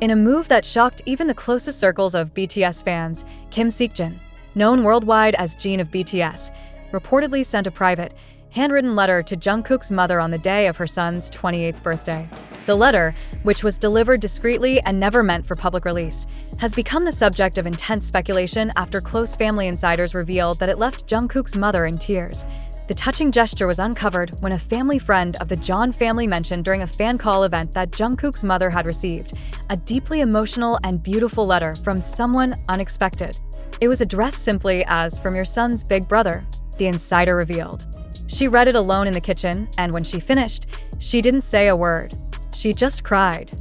In a move that shocked even the closest circles of BTS fans, Kim Seokjin, known worldwide as Jin of BTS, reportedly sent a private, handwritten letter to Jungkook's mother on the day of her son's 28th birthday. The letter, which was delivered discreetly and never meant for public release, has become the subject of intense speculation after close family insiders revealed that it left Jungkook's mother in tears. The touching gesture was uncovered when a family friend of the John family mentioned during a fan call event that Jungkook's mother had received a deeply emotional and beautiful letter from someone unexpected. It was addressed simply as "From your son's big brother," the insider revealed. She read it alone in the kitchen, and when she finished, she didn't say a word. She just cried.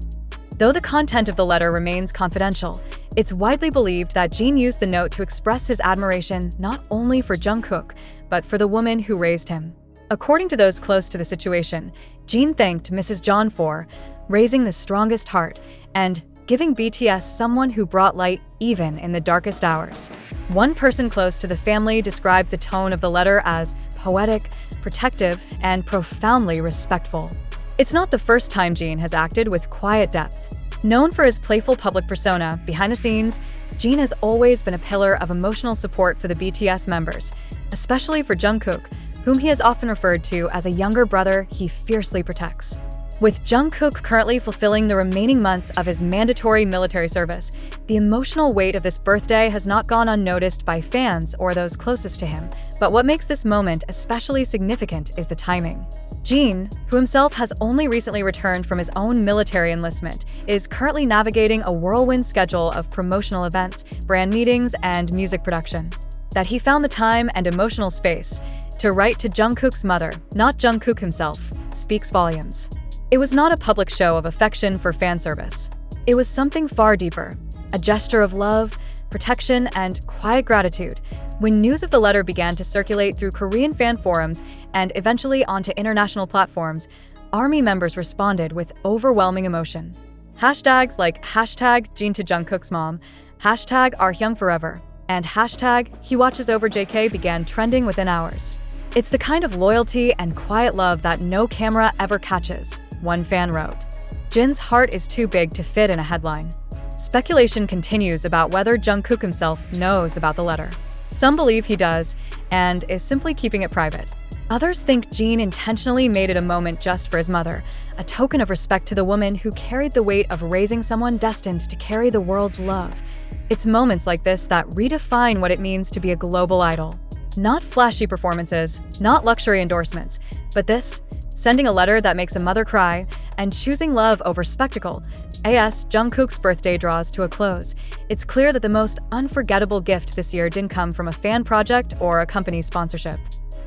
Though the content of the letter remains confidential, it's widely believed that Jin used the note to express his admiration not only for Jungkook, but for the woman who raised him. According to those close to the situation, Jin thanked Mrs. John for raising the strongest heart and giving BTS someone who brought light even in the darkest hours. One person close to the family described the tone of the letter as poetic, protective, and profoundly respectful. It's not the first time Jin has acted with quiet depth. Known for his playful public persona, behind the scenes, Jin has always been a pillar of emotional support for the BTS members, especially for Jungkook, whom he has often referred to as a younger brother he fiercely protects. With Jungkook currently fulfilling the remaining months of his mandatory military service, the emotional weight of this birthday has not gone unnoticed by fans or those closest to him. But what makes this moment especially significant is the timing. Jin, who himself has only recently returned from his own military enlistment, is currently navigating a whirlwind schedule of promotional events, brand meetings, and music production. That he found the time and emotional space to write to Jungkook's mother, not Jungkook himself, speaks volumes. It was not a public show of affection for fan service. It was something far deeper, a gesture of love, protection, and quiet gratitude. When news of the letter began to circulate through Korean fan forums and eventually onto international platforms, ARMY members responded with overwhelming emotion. Hashtags like #Jin to Jungkook's mom, #OurHyoungForever, and #HeWatchesOverJK began trending within hours. It's the kind of loyalty and quiet love that no camera ever catches, one fan wrote. Jin's heart is too big to fit in a headline. Speculation continues about whether Jungkook himself knows about the letter. Some believe he does, and is simply keeping it private. Others think Jin intentionally made it a moment just for his mother, a token of respect to the woman who carried the weight of raising someone destined to carry the world's love. It's moments like this that redefine what it means to be a global idol. Not flashy performances, not luxury endorsements, but this, sending a letter that makes a mother cry, and choosing love over spectacle. As Jungkook's birthday draws to a close, it's clear that the most unforgettable gift this year didn't come from a fan project or a company sponsorship.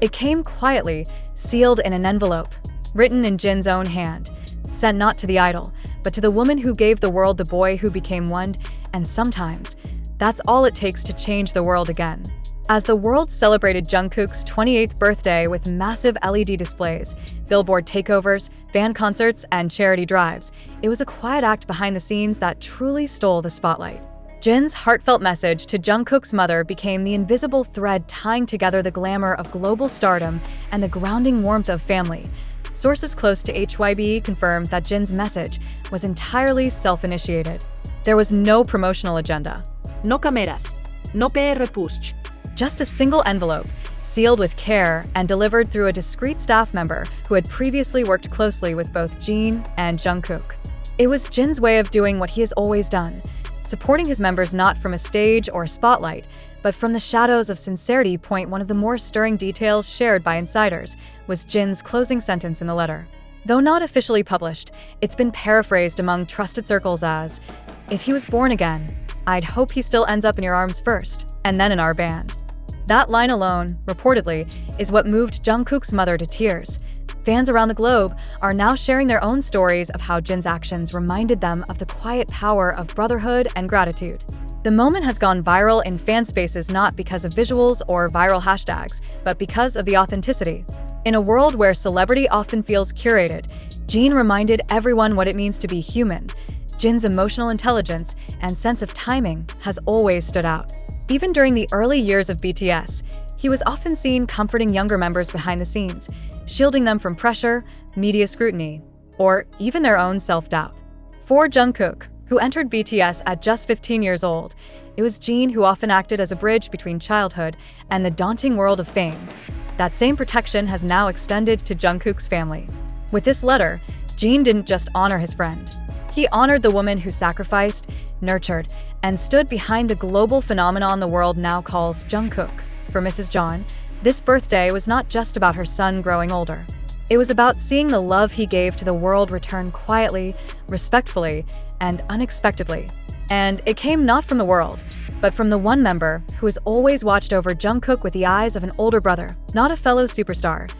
It came quietly, sealed in an envelope, written in Jin's own hand, sent not to the idol, but to the woman who gave the world the boy who became one, and sometimes, that's all it takes to change the world again. As the world celebrated Jungkook's 28th birthday with massive LED displays, billboard takeovers, fan concerts, and charity drives, it was a quiet act behind the scenes that truly stole the spotlight. Jin's heartfelt message to Jungkook's mother became the invisible thread tying together the glamour of global stardom and the grounding warmth of family. Sources close to HYB confirmed that Jin's message was entirely self-initiated. There was no promotional agenda. No cameras, no PR push. Just a single envelope, sealed with care and delivered through a discreet staff member who had previously worked closely with both Jin and Jungkook. It was Jin's way of doing what he has always done, supporting his members not from a stage or spotlight, but from the shadows of sincerity. One of the more stirring details shared by insiders was Jin's closing sentence in the letter. Though not officially published, it's been paraphrased among trusted circles as, "If he was born again, I'd hope he still ends up in your arms first, and then in our band." That line alone, reportedly, is what moved Jungkook's mother to tears. Fans around the globe are now sharing their own stories of how Jin's actions reminded them of the quiet power of brotherhood and gratitude. The moment has gone viral in fan spaces not because of visuals or viral hashtags, but because of the authenticity. In a world where celebrity often feels curated, Jin reminded everyone what it means to be human. Jin's emotional intelligence and sense of timing has always stood out. Even during the early years of BTS, he was often seen comforting younger members behind the scenes, shielding them from pressure, media scrutiny, or even their own self-doubt. For Jungkook, who entered BTS at just 15 years old. It was Jin who often acted as a bridge between childhood and the daunting world of fame. That same protection has now extended to Jungkook's family. With this letter, Jin didn't just honor his friend. He honored the woman who sacrificed, nurtured, and stood behind the global phenomenon the world now calls Jungkook. For Mrs. John, this birthday was not just about her son growing older. It was about seeing the love he gave to the world return quietly, respectfully, and unexpectedly. And it came not from the world, but from the one member who has always watched over Jungkook with the eyes of an older brother, not a fellow superstar.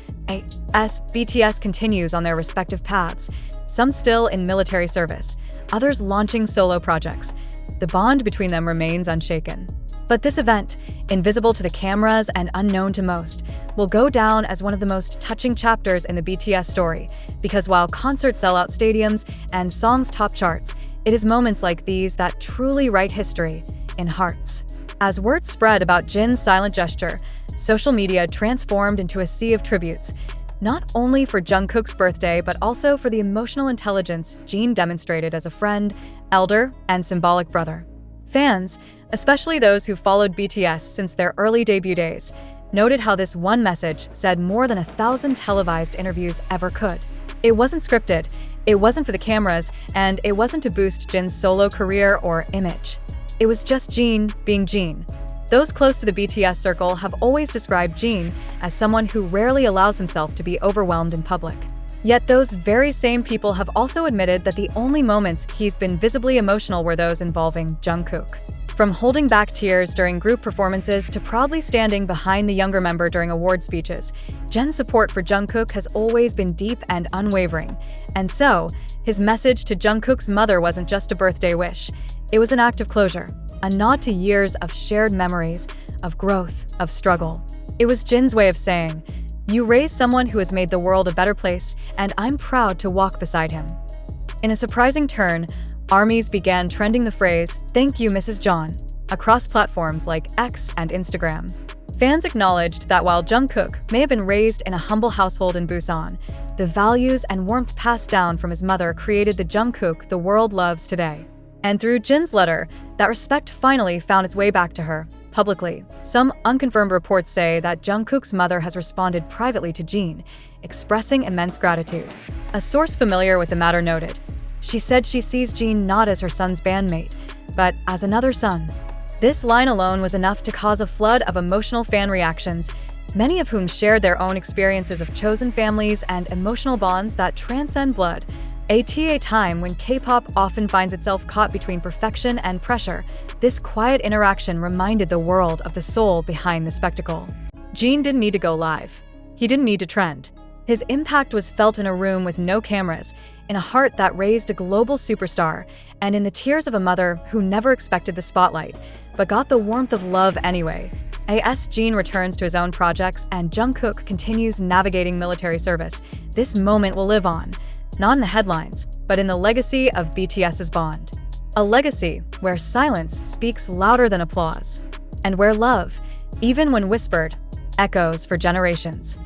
As BTS continues on their respective paths, some still in military service, others launching solo projects. The bond between them remains unshaken. But this event, invisible to the cameras and unknown to most, will go down as one of the most touching chapters in the BTS story, because while concerts sell out stadiums and songs top charts, it is moments like these that truly write history in hearts. As word spread about Jin's silent gesture, social media transformed into a sea of tributes, not only for Jungkook's birthday, but also for the emotional intelligence Jin demonstrated as a friend, elder, and symbolic brother. Fans, especially those who followed BTS since their early debut days, noted how this one message said more than 1,000 televised interviews ever could. It wasn't scripted, it wasn't for the cameras, and it wasn't to boost Jin's solo career or image. It was just Jin being Jin. Those close to the BTS circle have always described Jin as someone who rarely allows himself to be overwhelmed in public. Yet those very same people have also admitted that the only moments he's been visibly emotional were those involving Jungkook. From holding back tears during group performances to proudly standing behind the younger member during award speeches, Jin's support for Jungkook has always been deep and unwavering. And so, his message to Jungkook's mother wasn't just a birthday wish. It was an act of closure, a nod to years of shared memories, of growth, of struggle. It was Jin's way of saying, "You raised someone who has made the world a better place, and I'm proud to walk beside him." In a surprising turn, ARMYs began trending the phrase, "Thank you, Mrs. John," across platforms like X and Instagram. Fans acknowledged that while Jungkook may have been raised in a humble household in Busan, the values and warmth passed down from his mother created the Jungkook the world loves today. And through Jin's letter, that respect finally found its way back to her, publicly. Some unconfirmed reports say that Jungkook's mother has responded privately to Jin, expressing immense gratitude. A source familiar with the matter noted, she said she sees Jin not as her son's bandmate, but as another son. This line alone was enough to cause a flood of emotional fan reactions, many of whom shared their own experiences of chosen families and emotional bonds that transcend blood. At a time when K-pop often finds itself caught between perfection and pressure, this quiet interaction reminded the world of the soul behind the spectacle. Jin didn't need to go live. He didn't need to trend. His impact was felt in a room with no cameras, in a heart that raised a global superstar, and in the tears of a mother who never expected the spotlight, but got the warmth of love anyway. As Jin returns to his own projects and Jungkook continues navigating military service, this moment will live on. Not in the headlines, but in the legacy of BTS's bond. A legacy where silence speaks louder than applause, and where love, even when whispered, echoes for generations.